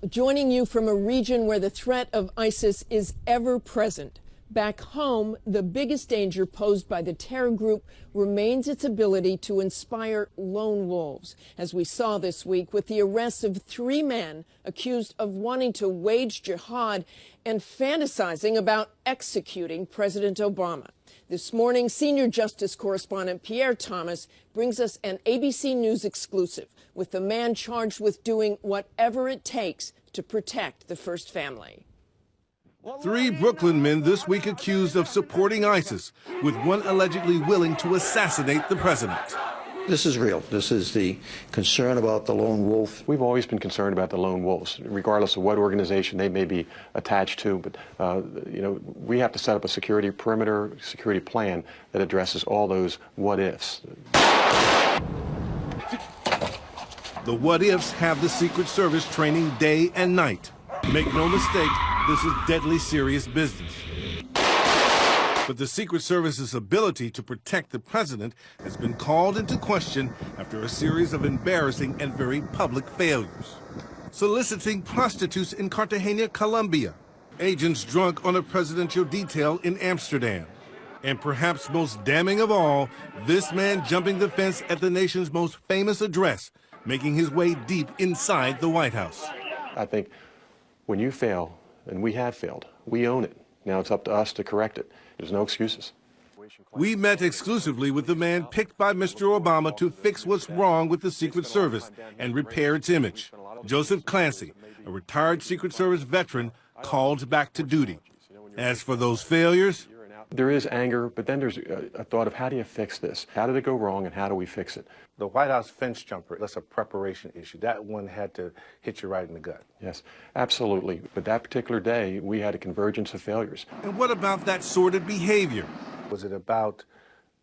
Joining you from a region where the threat of ISIS is ever present. Back home, the biggest danger posed by the terror group remains its ability to inspire lone wolves, as we saw this week with the arrest of 3 men accused of wanting to wage jihad and fantasizing about executing President Obama. This morning, senior justice correspondent Pierre brings us an ABC News exclusive with the man charged with doing whatever it takes to protect the first family. 3 Brooklyn men this week accused of supporting ISIS, with one allegedly willing to assassinate the president. This is real. This is the concern about the lone wolf. We've always been concerned about the lone wolves, regardless of what organization they may be attached to. But, we have to set up a security perimeter, security plan that addresses all those what-ifs. The what-ifs have the Secret Service training day and night. Make no mistake, this is deadly serious business. But the Secret Service's ability to protect the president has been called into question after a series of embarrassing and very public failures. Soliciting prostitutes in Cartagena, Colombia. Agents drunk on a presidential detail in Amsterdam. And perhaps most damning of all, this man jumping the fence at the nation's most famous address, making his way deep inside the White House. I think when you fail, and we have failed, we own it. Now it's up to us to correct it. There's no excuses. We met exclusively with the man picked by Mr. Obama to fix what's wrong with the Secret Service and repair its image. Joseph Clancy, a retired Secret Service veteran, called back to duty. As for those failures, there is anger, but then there's a thought of how do you fix this? How did it go wrong and how do we fix it? The White House fence jumper, that's a preparation issue. That one had to hit you right in the gut. Yes, absolutely. But that particular day, we had a convergence of failures. And what about that sordid behavior? Was it about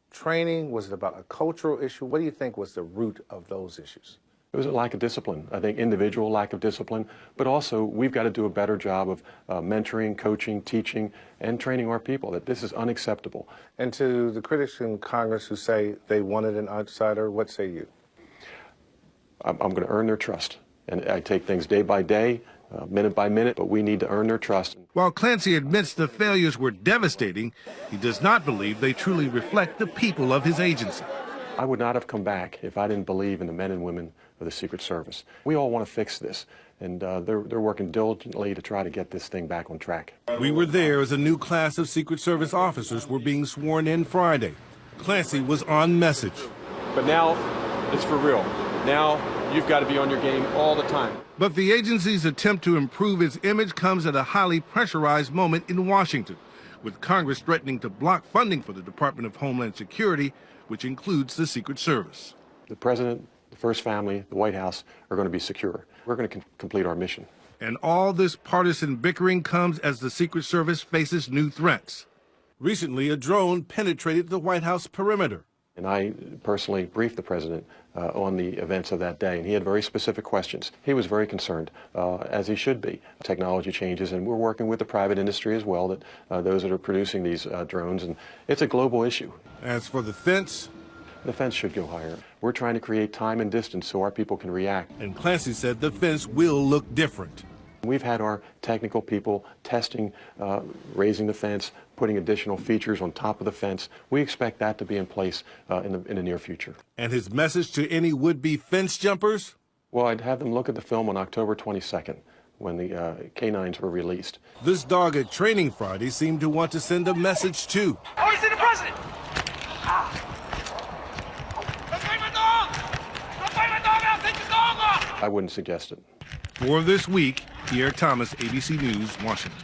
training? Was it about a cultural issue? What do you think was the root of those issues? It was a lack of discipline, I think individual lack of discipline, but also we've got to do a better job of mentoring, coaching, teaching, and training our people that this is unacceptable. And to the critics in Congress who say they wanted an outsider, what say you? I'm going to earn their trust, and I take things day by day, minute by minute, but we need to earn their trust. While Clancy admits the failures were devastating, he does not believe they truly reflect the people of his agency. I would not have come back if I didn't believe in the men and women of the Secret Service. We all want to fix this, and they're working diligently to try to get this thing back on track. We were there as a new class of Secret Service officers were being sworn in Friday. Clancy was on message. But now it's for real. Now you've got to be on your game all the time. But the agency's attempt to improve its image comes at a highly pressurized moment in Washington, with Congress threatening to block funding for the Department of Homeland Security, which includes the Secret Service. The president, the first family, the White House are going to be secure. We're going to complete our mission. And all this partisan bickering comes as the Secret Service faces new threats. Recently, a drone penetrated the White House perimeter. And I personally briefed the president on the events of that day, and he had very specific questions. He was very concerned, as he should be. Technology changes, and we're working with the private industry as well, that those that are producing these drones, and it's a global issue. As for the fence should go higher. We're trying to create time and distance so our people can react. And Clancy said the fence will look different. We've had our technical people testing, raising the fence, putting additional features on top of the fence. We expect that to be in place in the near future. And his message to any would-be fence jumpers? Well, I'd have them look at the film on October 22nd when the canines were released. This dog at Training Friday seemed to want to send a message too. Oh, he's in the president! I wouldn't suggest it. For this week, Pierre, ABC News, Washington.